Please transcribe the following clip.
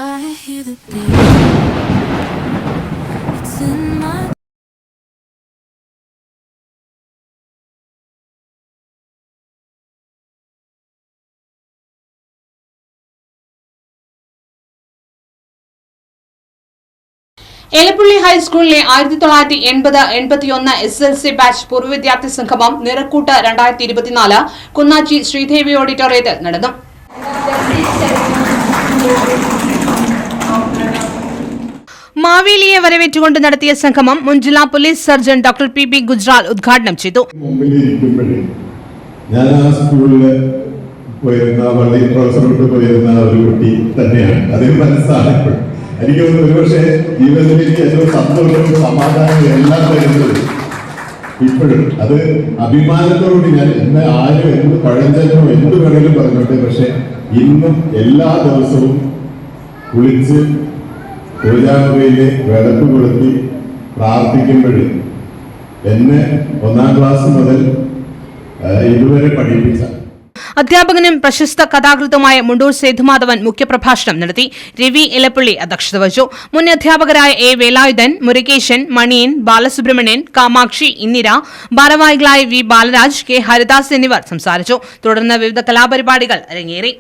I hear the beat. It's in my Elappully ഹൈസ്കൂളിലെ 1980-81 SSLC batch പൂർവ്വ വിദ്യാർത്ഥി സംഗമം നിറക്കൂട്ട് 2024 കുന്നാച്ചി ശ്രീദേവി ഓഡിറ്റോറിയത്തിൽ നടന്നു. മാവേലിയെ വരവേറ്റുകൊണ്ട് നടത്തിയ സംഗമം മുൻ ജില്ലാ പോലീസ് സർജൻ ഡോക്ടർ PB ഗുജ്റാൽ ഉദ്ഘാടനം ചെയ്തു. ഞാൻ ആ സ്കൂളിൽ പോയിരുന്ന വളരെ പ്രൊഫസറോട്ട് പോയിരുന്ന ഒരു കുട്ടി തന്നെയാണ്. അതിന് മനസ്സാണ് എനിക്ക് തോന്നുന്നു ഒരുപക്ഷെ ജീവിതത്തിൽ എനിക്ക് ഏറ്റവും സന്തോഷവും സമാധാനവും എല്ലാം തരുന്നത് ഇപ്പോഴും അത് അഭിമാനത്തോടുകൂടി ഞാൻ ഇന്ന് ആരും എന്ത് പഴഞ്ചനോ എന്ത് വേണമെങ്കിലും പറഞ്ഞോട്ടെ, പക്ഷെ ഇന്നും എല്ലാ ദിവസവും കുളിച്ച് പൂജാമുറിയിലെ വിളക്ക് കൊളുത്തി പ്രാർത്ഥിക്കുമ്പോഴും എന്നെ 1ാം ക്ലാസ് മുതൽ ഇതുവരെ പഠിപ്പിച്ച അധ്യാപകനും പ്രശസ്ത കഥാകൃത്തുമായ മുണ്ടൂർ സേതുമാധവൻ മുഖ്യപ്രഭാഷണം നടത്തി. രവി എലപ്പള്ളി അധ്യക്ഷത വഹിച്ചു. മുൻ അധ്യാപകരായ A. വേലായുധൻ, മുരുകേശൻ, മണിയൻ, ബാലസുബ്രഹ്മണ്യൻ, കാമാക്ഷി, ഇന്ദിര, ഭാരവാഹികളായ V. ബാലരാജ്, K. ഹരിദാസ് എന്നിവർ സംസാരിച്ചു. തുടർന്ന് വിവിധ കലാപരിപാടികൾ അരങ്ങേറി.